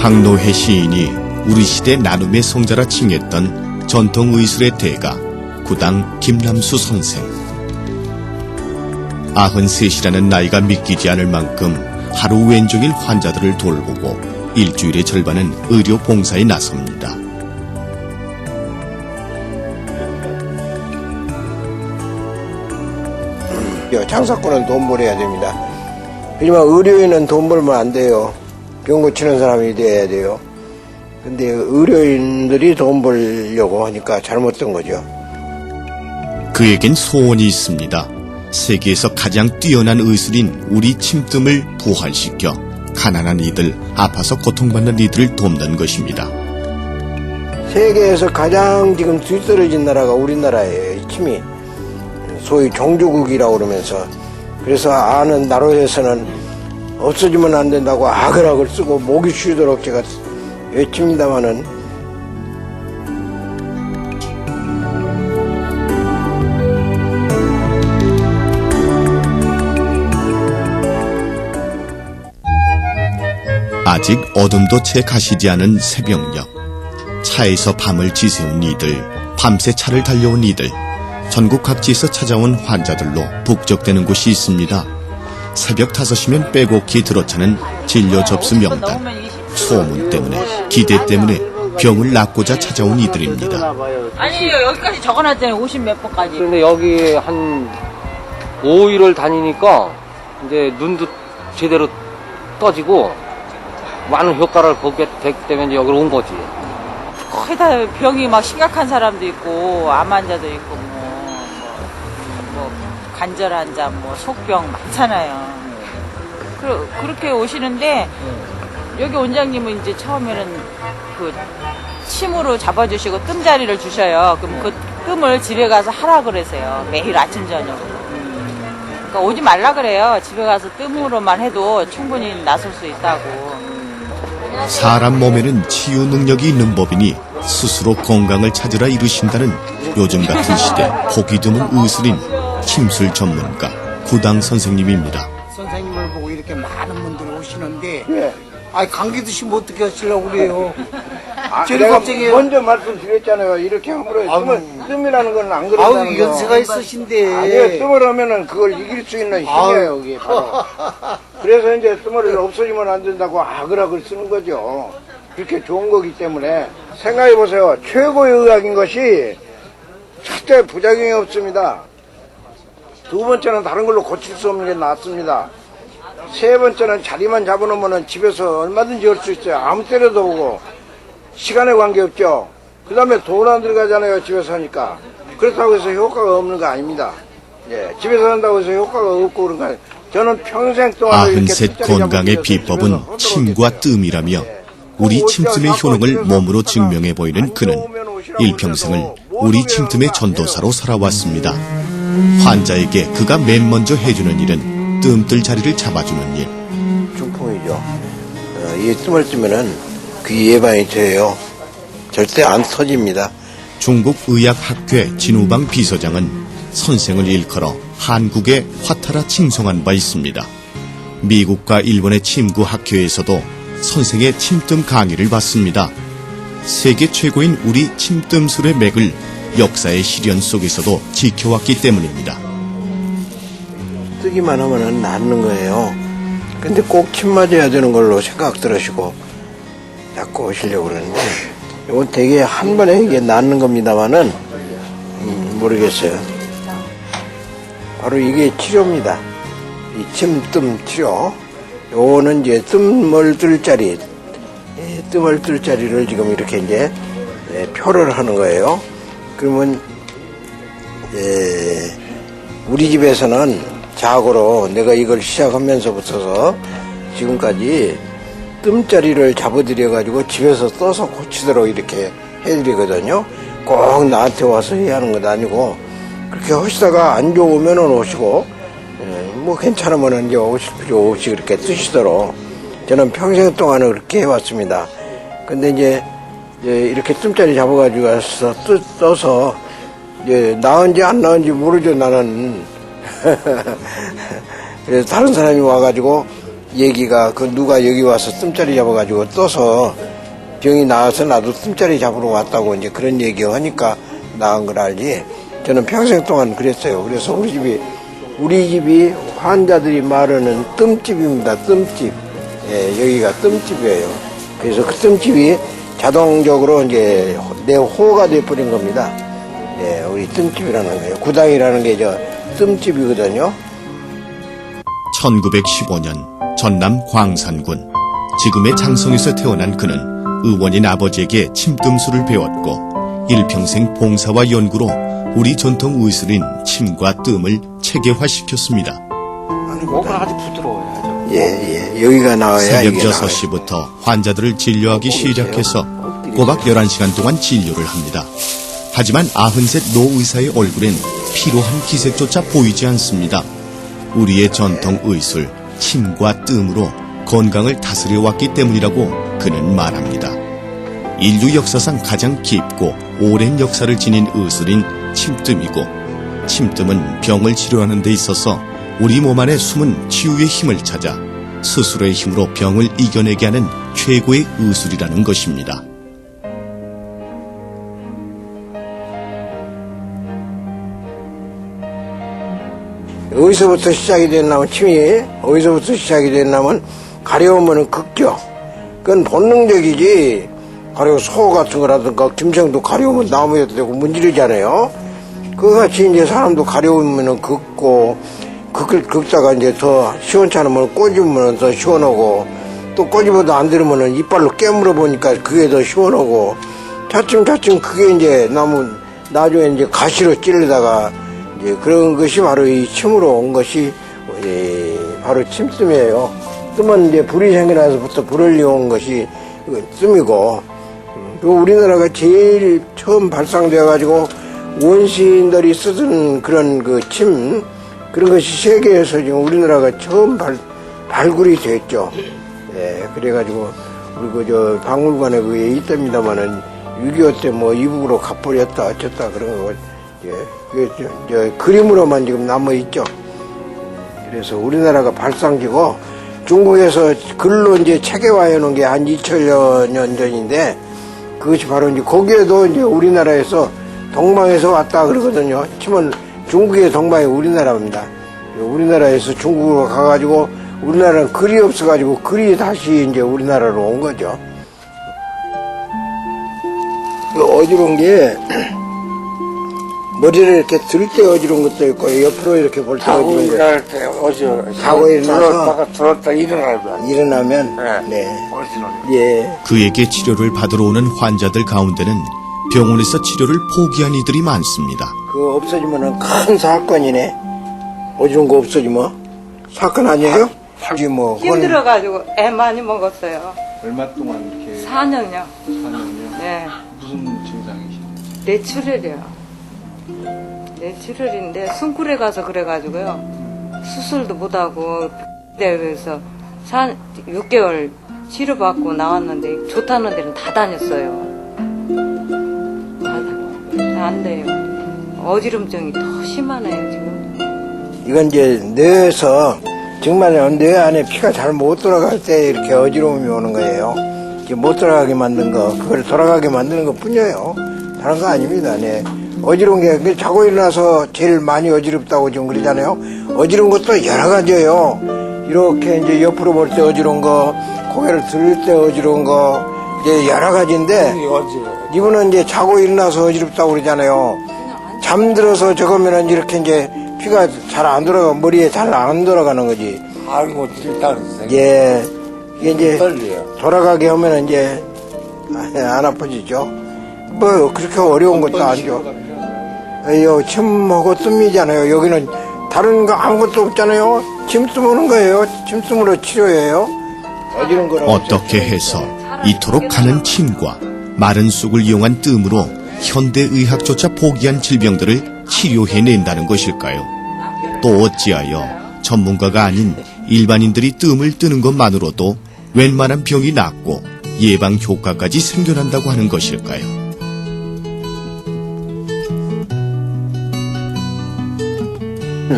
박노해 시인이 우리 시대 나눔의 성자라 칭했던 전통의술의 대가 구당 김남수 선생. 93이라는 나이가 믿기지 않을 만큼 하루 왼종일 환자들을 돌보고 일주일의 절반은 의료 봉사에 나섭니다. 장사꾼은 돈 벌어야 됩니다. 하지만 의료인은 돈 벌면 안 돼요. 병 고치는 사람이 돼야 돼요. 근데 의료인들이 돈 벌려고 하니까 잘못된 거죠. 그에겐 소원이 있습니다. 세계에서 가장 뛰어난 의술인 우리 침뜸을 부활시켜 가난한 이들, 아파서 고통받는 이들을 돕는 것입니다. 세계에서 가장 지금 뒤떨어진 나라가 우리나라예요. 이 침이. 소위 종주국이라고 그러면서. 그래서 아는 나라에서는 없어지면 안 된다고 악을 쓰고 목이 쉬도록 제가 외칩니다마는 아직 어둠도 채 가시지 않은 새벽녘, 차에서 밤을 지새운 이들, 밤새 차를 달려온 이들, 전국 각지에서 찾아온 환자들로 북적대는 곳이 있습니다. 새벽 5시면 빼곡히 들어차는 진료 접수 명단, 소문 때문에, 기대 때문에 병을 낫고자 찾아온 이들입니다. 아니 여기까지 적어놨잖아요. 50몇 번까지. 근데 여기 한 5일을 다니니까 이제 눈도 제대로 떠지고 많은 효과를 보게 됐기 때문에 이제 여기로 온 거지. 거의 다 병이 막 심각한 사람도 있고 암 환자도 있고 뭐 관절 환자, 뭐 속병 많잖아요. 그렇게 오시는데 여기 원장님은 이제 처음에는 그 침으로 잡아주시고 뜸자리를 주셔요. 그럼 그 뜸을 집에 가서 하라 그러세요. 매일 아침 저녁. 그러니까 오지 말라 그래요. 집에 가서 뜸으로만 해도 충분히 나설 수 있다고. 사람 몸에는 치유 능력이 있는 법이니 스스로 건강을 찾으라 이르신다는 요즘 같은 시대 보기 드문 의술인 침술 전문가 구당 선생님입니다. 선생님을 보고 이렇게 많은 분들이 오시는데 감기 드시면 어떻게 하시려고 그래요? 제가 갑자기 먼저 말씀드렸잖아요. 이렇게 함부로 뜸이라는 건 안 그런다는 아우 연세가 있으신데. 아니요, 뜸을 하면은 그걸 이길 수 있는 힘이에요, 이게 바로. 그래서 이제 뜸을 없어지면 안 된다고 악을 쓰는 거죠. 그렇게 좋은 거기 때문에 생각해 보세요. 최고의 의학인 것이 첫째 부작용이 없습니다. 두 번째는 다른 걸로 고칠 수 없는 게 낫습니다. 세 번째는 자리만 잡아놓으면 집에서 얼마든지 할 수 있어요. 아무 때려도 오고 시간에 관계없죠. 그 다음에 돈 안 들어가잖아요. 집에서 하니까. 그렇다고 해서 효과가 없는 거 아닙니다. 예, 집에서 한다고 해서 효과가 없고 그런 거 아니에요. 저는 평생 동안 아흔셋 건강의 비법은 침과 뜸이라며 우리 침뜸의 효능을 몸으로 증명해 보이는 그는 일평생을 우리 침뜸의 전도사로 살아왔습니다. 환자에게 그가 맨 먼저 해주는 일은 뜸들 자리를 잡아주는 일. 중풍이죠. 이 뜸을 뜨면은 그 예방이 돼요. 절대 안 터집니다. 중국 의학학회 진우방 비서장은 선생을 일컬어 한국의 화타라 칭송한 바 있습니다. 미국과 일본의 침구 학회에서도 선생의 침뜸 강의를 받습니다. 세계 최고인 우리 침뜸술의 맥을 역사의 시련 속에서도 지켜왔기 때문입니다. 뜨기만 하면은 낫는 거예요. 근데 꼭 침 맞아야 되는 걸로 생각 들으시고 자꾸 오시려고 그러는데 이건 되게 한 번에 이게 낫는 겁니다만은 모르겠어요. 바로 이게 치료입니다. 이 침뜸 치료. 요거는 이제 뜸을 뜰 자리, 뜸을 뜰 자리를 지금 이렇게 이제 표를 하는 거예요. 그러면 우리 집에서는 자고로 내가 이걸 시작하면서부터 지금까지 뜸자리를 잡아드려가지고 집에서 떠서 고치도록 이렇게 해드리거든요. 꼭 나한테 와서 해야 하는 건 아니고 그렇게 하시다가 안 좋으면은 오시고 뭐 괜찮으면은 이제 오실 필요 없이 그렇게 뜨시도록 저는 평생 동안은 그렇게 해왔습니다. 근데 이제 이렇게 뜸자리 잡아가지고 와서 떠서 이제 나은지 안 나은지 모르죠 나는. 그래서 다른 사람이 와가지고 얘기가 그 누가 여기 와서 뜸자리 잡아가지고 떠서 병이 나와서 나도 뜸자리 잡으러 왔다고 이제 그런 얘기 하니까 나은 걸 알지. 저는 평생 동안 그랬어요. 그래서 우리 집이 환자들이 말하는 뜸집입니다. 뜸집. 예, 여기가 뜸집이에요. 그래서 그 뜸집이 자동적으로 이제 내 호가 돼버린 겁니다. 예, 우리 뜸집이라는 거예요. 구당이라는 게 저 뜸집이거든요. 1915년 전남 광산군. 지금의 장성에서 태어난 그는 의원인 아버지에게 침뜸술을 배웠고 일평생 봉사와 연구로 우리 전통 의술인 침과 뜸을 체계화시켰습니다. 목은 아주 부드러워요. 아주. 예. 여기가 나와야 새벽 이게 6시부터 환자들을 진료하기 시작해서 꼬박 11시간 동안 진료를 합니다. 하지만 93 노 의사의 얼굴엔 피로한 기색조차 보이지 않습니다. 우리의 전통 의술, 침과 뜸으로 건강을 다스려 왔기 때문이라고 그는 말합니다. 인류 역사상 가장 깊고 오랜 역사를 지닌 의술인 침뜸이고, 침뜸은 병을 치료하는 데 있어서 우리 몸 안에 숨은 치유의 힘을 찾아 스스로의 힘으로 병을 이겨내게 하는 최고의 의술이라는 것입니다. 어디서부터 시작이 됐냐면 침이 어디서부터 시작이 됐냐면 가려우면은 극죠. 그건 본능적이지. 가려 소 같은 거라든가 김청도 가려우면 나무에도 되고 문지르잖아요. 그같이 이제 사람도 가려우면은 긁고 긁다가 이제 더 시원치 않으면 꼬집으면 더 시원하고 또 꼬집어도 안 들으면은 이빨로 깨물어 보니까 그게 더 시원하고 차츰 그게 이제 나중에 이제 가시로 찌르다가 이제 그런 것이 바로 이 침으로 온 것이 바로 침뜸이에요. 뜸은 이제 불이 생겨나서부터 불을 이용한 것이 뜸이고, 또 우리나라가 제일 처음 발상되어가지고 원시인들이 쓰던 그런 그 침, 그런 것이 세계에서 지금 우리나라가 처음 발굴이 됐죠. 예, 그래가지고 우리 저 박물관에 그게 있답니다만은 6.25 때 뭐 이북으로 가버렸다 어쨌다 그런 거, 예, 그게 저 그림으로만 지금 남아 있죠. 그래서 우리나라가 발상지고 중국에서 글로 이제 체계화해 놓은 게 한 2000년 전인데 그것이 바로 이제 거기에도 이제 우리나라에서 동방에서 왔다 그러거든요. 침은 중국의 동방이 우리나라입니다. 우리나라에서 중국으로 가가지고 우리나라는 글이 없어가지고 글이 다시 이제 우리나라로 온 거죠. 그 어지러운 게 머리를 이렇게 들 때 어지러운 것도 있고 옆으로 이렇게 볼 때 자고 어지러운 일어날 때 어지러워. 자고 일어나서 들었다 일어나면 네. 어지러워. 예. 그에게 치료를 받으러 오는 환자들 가운데는 병원에서 치료를 포기한 이들이 많습니다. 그거 없어지면은 큰 사건이네. 어지러운 거 없어지면 사건 아니에요? 뭐 힘들어가지고 애 많이 먹었어요. 얼마 동안 이렇게 4년요. 4년요? 네. 무슨 증상이시나요? 뇌출혈이요. 뇌출혈인데 숨굴에 가서 그래가지고요. 수술도 못하고 그래서 6개월 치료받고 나왔는데 좋다는 데는 다 다녔어요. 안 돼요. 어지럼증이 더 심하네요 지금. 이건 이제 뇌에서 정말 뇌 안에 피가 잘 못 돌아갈 때 이렇게 어지러움이 오는 거예요. 이제 못 돌아가게 만든 거, 그걸 돌아가게 만드는 것 뿐이에요. 다른 거 아닙니다. 네. 어지러운 게 자고 일어나서 제일 많이 어지럽다고 지금 그러잖아요. 어지러운 것도 여러 가지예요. 이렇게 이제 옆으로 볼 때 어지러운 거, 고개를 들을 때 어지러운 거, 이제 여러 가지인데 이분은 이제 자고 일어나서 어지럽다고 그러잖아요. 잠들어서 저거면은 이렇게 이제 피가 잘 안 돌아가, 머리에 잘 안 돌아가는 거지. 아이고 일단 예, 이게 이제 떨려요. 돌아가게 하면은 이제 안 아파지죠. 뭐 그렇게 어려운 것도 아니죠. 요 침하고 뜸이잖아요. 여기는 다른 거 아무것도 없잖아요. 침뜸 오는 거예요. 침뜸으로 치료해요. 어지러운 거라고 어떻게 해서 이토록 가는 침과 마른 쑥을 이용한 뜸으로 현대의학조차 포기한 질병들을 치료해낸다는 것일까요? 또 어찌하여 전문가가 아닌 일반인들이 뜸을 뜨는 것만으로도 웬만한 병이 낫고 예방 효과까지 생겨난다고 하는 것일까요?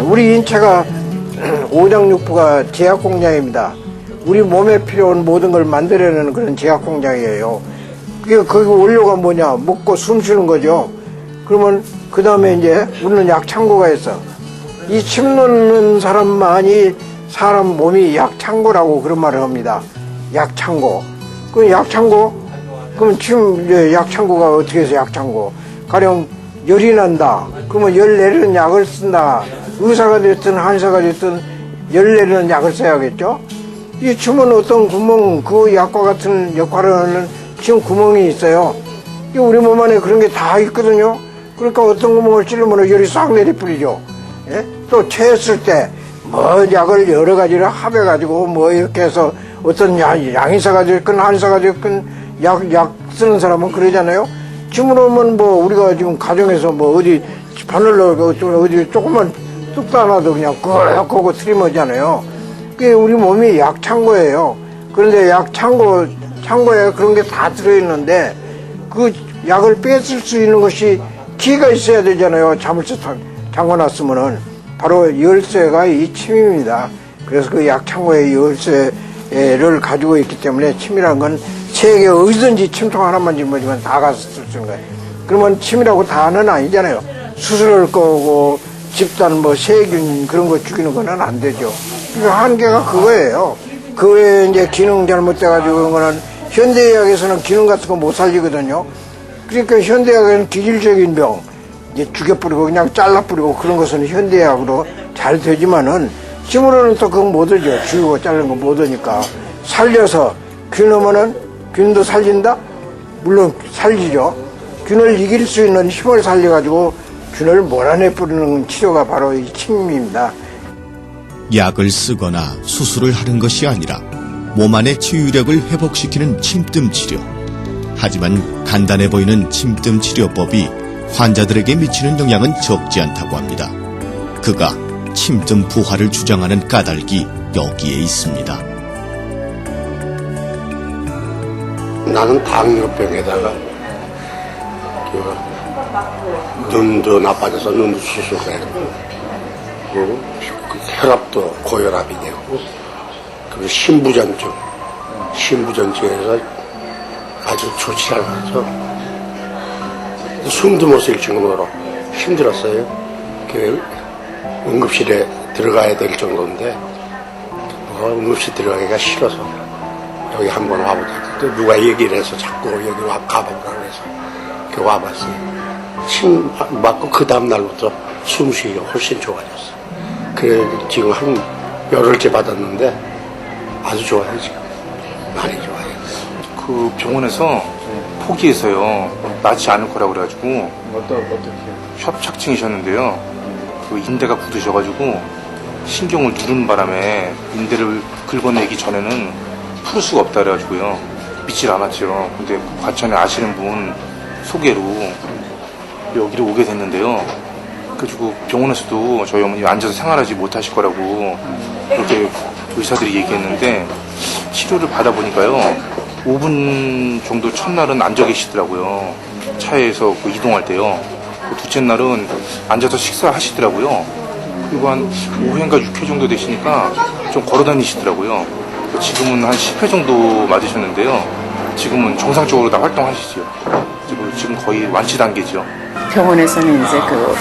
우리 인체가 오장육부가 제약 공장입니다. 우리 몸에 필요한 모든 걸 만들어내는 그런 제약 공장이에요. 그게 거기 원료가 뭐냐? 먹고 숨 쉬는 거죠. 그러면 그 다음에 이제 우리는 약 창고가 있어. 이 침 넣는 사람만이 사람 몸이 약 창고라고 그런 말을 합니다. 약 창고. 그 약 창고? 그럼 지금 약 창고가 어떻게 해서 약 창고? 가령 열이 난다. 그러면 열 내리는 약을 쓴다. 의사가 됐든 한의사가 됐든 열 내리는 약을 써야겠죠? 이 침은 어떤 구멍, 그 약과 같은 역할을 하는 침 구멍이 있어요. 우리 몸 안에 그런 게 다 있거든요. 그러니까 어떤 구멍을 찌르면 열이 싹 내리뿌리죠. 예? 또 체했을 때 뭐 약을 여러 가지를 합해가지고 뭐 이렇게 해서 어떤 양의사가 됐건 한의사가 됐건 약 쓰는 사람은 그러잖아요. 침으로 오면 뭐 우리가 지금 가정에서 뭐 어디 바늘로 어디 조금만 뚝도 안 하도 그냥 꾹 하고 트림하잖아요. 그게 우리 몸이 약 창고예요. 그런데 약 창고에 그런 게 다 들어있는데 그 약을 뺐을 수 있는 것이 기가 있어야 되잖아요. 자물쇠 잠궈놨으면은. 바로 열쇠가 이 침입니다. 그래서 그 약 창고의 열쇠를 가지고 있기 때문에 침이라는 건 세계 어디든지 침통 하나만 짊어지면 다 가서 쓸 수 있는 거예요. 그러면 침이라고 다는 아니잖아요. 수술할 거고 집단 뭐 세균 그런 거 죽이는 거는 안 되죠. 그러니까 한계가 그거예요. 그 외에 이제 기능 잘못돼가지고 그런 거는 현대의학에서는 기능 같은 거 못 살리거든요. 그러니까 현대의학에는 기질적인 병, 이제 죽여뿌리고 그냥 잘라뿌리고 그런 것은 현대의학으로 잘 되지만은 침으로는 또 그건 못 하죠. 죽이고 자르는 거 못 하니까. 살려서 균 오면은 균도 살린다? 물론 살리죠. 균을 이길 수 있는 힘을 살려가지고 균을 몰아내 뿌리는 치료가 바로 이 침입니다. 약을 쓰거나 수술을 하는 것이 아니라 몸 안의 치유력을 회복시키는 침뜸 치료. 하지만 간단해 보이는 침뜸 치료법이 환자들에게 미치는 영향은 적지 않다고 합니다. 그가 침뜸 부활을 주장하는 까닭이 여기에 있습니다. 나는 당뇨병에다가 눈도 나빠져서 눈도 수술했고 그리고 혈압도 고혈압이 되고 그리고 신부전증에서 아주 좋지 않아서 숨도 못 쉴 정도로 힘들었어요. 그 응급실에 들어가야 될 정도인데 응급실 들어가기가 싫어서 여기 한번 와보자. 또 누가 얘기를 해서 자꾸 여기 가보라 그래서 이렇게 와봤어요. 침 맞고 그 다음날부터 숨쉬기가 훨씬 좋아졌어. 그래 지금 한 열흘째 받았는데 아주 좋아요. 지금 많이 좋아요. 그 병원에서 포기해서요 낫지 않을 거라고 그래가지고 어떻게? 협착증이셨는데요. 그 인대가 굳으셔가지고 신경을 누르는 바람에 인대를 긁어내기 전에는 풀 수가 없다 그래가지고요 믿질 않았죠. 근데 과천에 아시는 분 소개로 여기로 오게 됐는데요. 그래가지고 병원에서도 저희 어머니 앉아서 생활하지 못하실 거라고 그렇게 의사들이 얘기했는데 치료를 받아보니까요 5분 정도 첫날은 앉아 계시더라고요. 차에서 그 이동할 때요. 그 둘째 날은 앉아서 식사하시더라고요. 그리고 한 5회인가 6회 정도 되시니까 좀 걸어 다니시더라고요. 지금은 한 10회 정도 맞으셨는데요. 지금은 정상적으로 다 활동하시죠. 지금 거의 완치 단계죠. 병원에서는 이제 그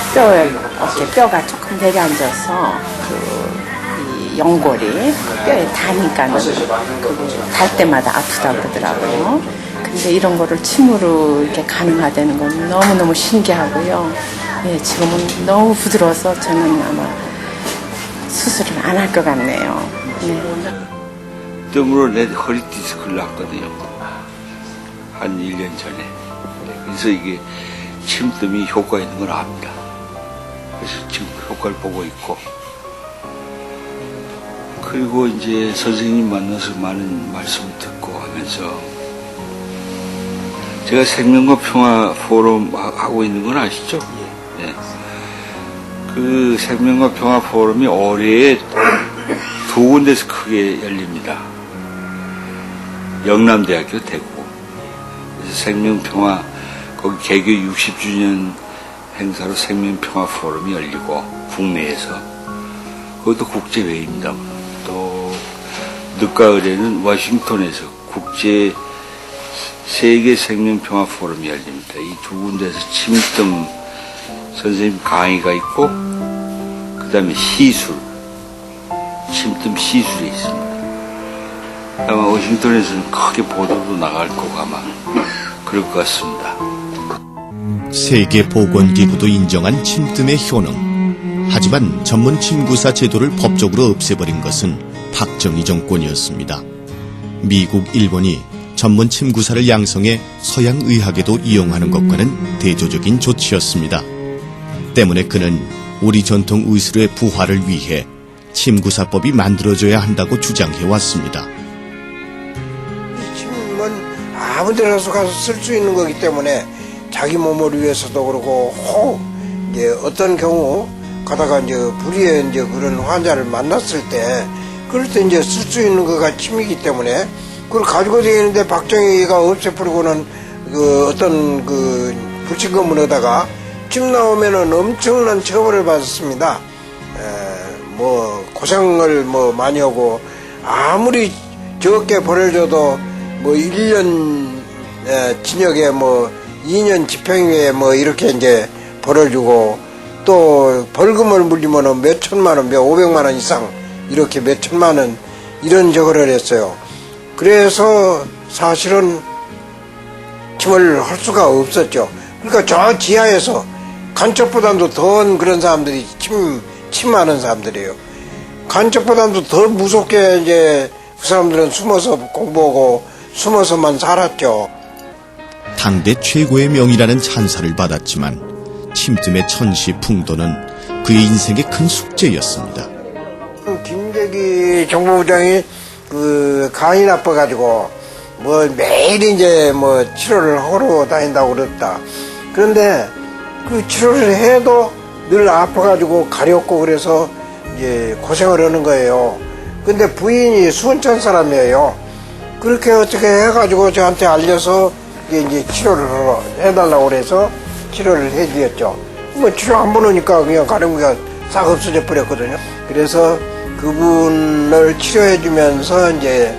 어깨 뼈가 조금 내려앉아서 이 연골이 뼈에 닿으니까는 닿을 때마다 아프다 그러더라고요. 근데 이런 거를 침으로 이렇게 가능하다는 건 너무너무 신기하고요. 예, 지금은 너무 부드러워서 저는 아마 수술을 안 할 것 같네요. 네. 뜸으로 내 허리 디스크를 났거든요. 한 1년 전에. 그래서 이게 침뜸이 효과 있는 걸 압니다. 그래서 지금 효과를 보고 있고. 그리고 이제 선생님 만나서 많은 말씀 듣고 하면서 제가 생명과 평화 포럼 하고 있는 건 아시죠? 네. 그 생명과 평화 포럼이 올해에 2군데서 크게 열립니다. 영남대학교 대구. 그래서 생명평화, 거기 개교 60주년 행사로 생명평화 포럼이 열리고, 국내에서. 그것도 국제회의입니다. 또, 늦가을에는 워싱턴에서 국제 세계 생명평화 포럼이 열립니다. 이 두 군데에서 침등 선생님 강의가 있고, 그 다음에 시술, 침등 시술이 있습니다. 아마 워싱턴에서는 크게 보도도 나갈 거고 아마 그럴 것 같습니다. 세계보건기구도 인정한 침뜸의 효능. 하지만 전문 침구사 제도를 법적으로 없애버린 것은 박정희 정권이었습니다. 미국, 일본이 전문 침구사를 양성해 서양 의학에도 이용하는 것과는 대조적인 조치였습니다. 때문에 그는 우리 전통 의술의 부활을 위해 침구사법이 만들어져야 한다고 주장해왔습니다. 이 침은 아무 데나 가서 쓸 수 있는 거기 때문에 자기 몸을 위해서도 그러고 혹 이제 어떤 경우 가다가 이제 불의의 이제 그런 환자를 만났을 때 그럴 때 이제 쓸 수 있는 거가 침이기 때문에 그걸 가지고 다니는데 박정희가 없애버리고는 그 어떤 그 불친검문에다가 침 나오면은 엄청난 처벌을 받았습니다. 뭐 고생을 뭐 많이 하고 아무리 적게 벌을 줘도 뭐 1년 징역에 뭐 2년 집행유예 뭐 이렇게 이제 벌을 주고 또 벌금을 물리면은 몇 천만 원, 몇 500만 원 이상 이렇게 몇 천만 원 이런 저거를 했어요. 그래서 사실은 침을 할 수가 없었죠. 그러니까 저 지하에서 간첩보다도 더한 그런 사람들이 침하는 사람들이에요. 간첩보다도 더 무섭게 이제 그 사람들은 숨어서 공부하고 숨어서만 살았죠. 당대 최고의 명이라는 찬사를 받았지만 침뜸의 천시풍도는 그의 인생의 큰 숙제였습니다. 김대기 정보부장이 그 간이 나빠가지고 뭐 매일 이제 뭐 치료를 하러 다닌다고 그랬다. 그런데 그 치료를 해도 늘 아파가지고 가렵고 그래서 이제 고생을 하는 거예요. 근데 부인이 수원천 사람이에요. 그렇게 어떻게 해가지고 저한테 알려서 이제 치료를 해달라고 그래서 치료를 해드렸죠. 뭐 치료 한 번 하니까 그냥 가려움이 싹 없어져 버렸거든요. 그래서 그분을 치료해주면서 이제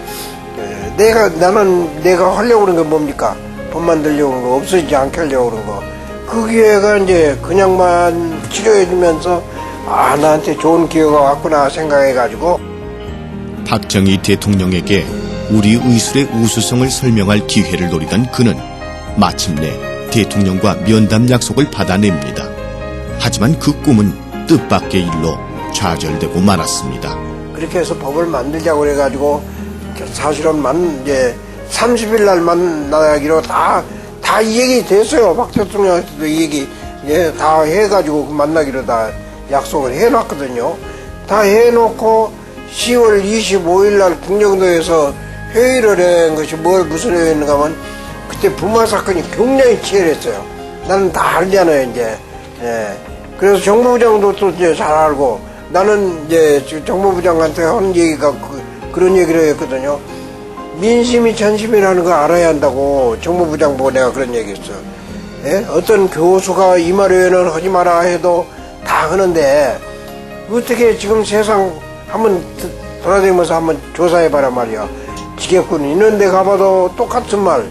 나는 내가 하려고 그런 게 뭡니까? 돈 만들려고 그런 거, 없어지지 않게 하려고 그런 거. 그 기회가 이제 그냥만 치료해주면서 아, 나한테 좋은 기회가 왔구나 생각해가지고. 박정희 대통령에게 우리 의술의 우수성을 설명할 기회를 노리던 그는 마침내 대통령과 면담 약속을 받아냅니다. 하지만 그 꿈은 뜻밖의 일로 좌절되고 말았습니다. 그렇게 해서 법을 만들자고 그래가지고 사실은 이제 30일 날 만나기로 다 이 얘기 됐어요. 박 대통령한테도 이 얘기 다 해가지고 만나기로 다 약속을 해놨거든요. 다 해놓고 10월 25일 날 국정도에서 회의를 한 것이 무슨 회의인가 하면 그때 부마 사건이 굉장히 치열했어요. 나는 다 알잖아요, 이제. 그래서 정보부장도 또 이제 잘 알고 나는 이제 정보부장한테 하는 얘기가 그런 얘기를 했거든요. 민심이 전심이라는 거 알아야 한다고 정보부장 보고 내가 그런 얘기 했어. 어떤 교수가 이 말에는 하지 마라 해도 다 하는데 어떻게 지금 세상 한번 돌아다니면서 한번 조사해봐라 말이야. 지게꾼 있는 데 가봐도 똑같은 말,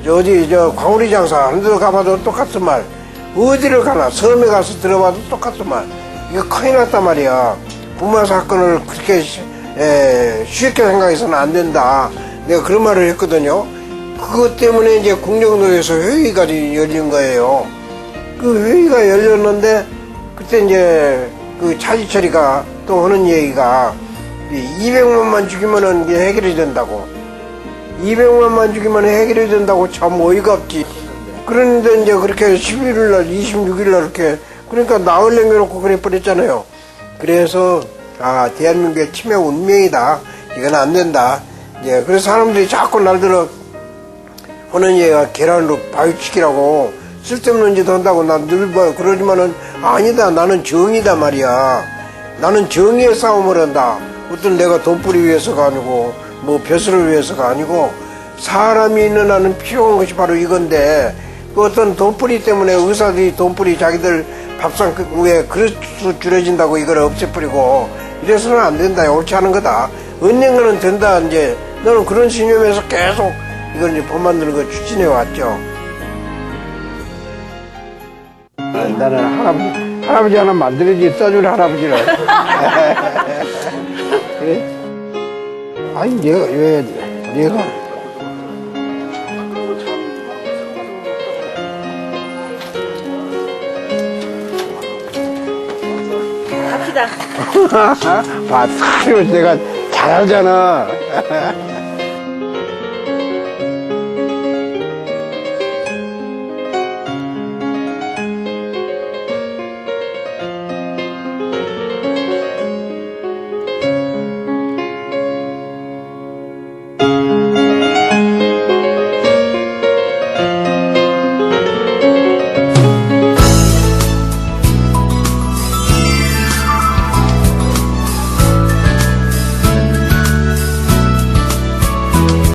어디 광우리 장사 하는 데 가봐도 똑같은 말, 어디를 가나 섬에 가서 들어봐도 똑같은 말. 이거 큰일 났단 말이야. 부마 사건을 그렇게 쉽게 생각해서는 안 된다. 내가 그런 말을 했거든요. 그것 때문에 이제 국정도에서 회의가 열린 거예요. 그 회의가 열렸는데 그때 이제 그 차지철이가 또 하는 얘기가 200만만 죽이면은 이게 해결이 된다고. 200만만 죽이면 해결이 된다고 참 어이가 없지. 그런데 이제 그렇게 11일 날, 26일 날 이렇게 그러니까 나흘 남겨놓고 그래 버렸잖아요. 그래서 아, 대한민국의 치매 운명이다. 이건 안 된다. 이제 그래서 사람들이 자꾸 날들어 하는 얘기가 계란으로 바위치기라고 쓸데없는 짓 한다고 난 늘 봐요. 그러지만은 아니다. 나는 정의다 말이야. 나는 정의의 싸움을 한다. 어떤 내가 돈벌이 위해서가 아니고 뭐 벼슬을 위해서가 아니고 사람이 있는 한은 필요한 것이 바로 이건데 그 어떤 돈벌이 때문에 의사들이 돈벌이 자기들 밥상 위에 그릇 줄여진다고 이걸 없애버리고 이래서는 안 된다. 옳지 않은 거다. 언젠가는 된다. 이제 너는 그런 신념에서 계속 이걸 이제 법 만드는 거 추진해 왔죠. 나는 할아버지 하나 만들어야지, 써줄 할아버지를. 그래? 아니, 내가. 갑시다. 봐, 내가 잘하잖아.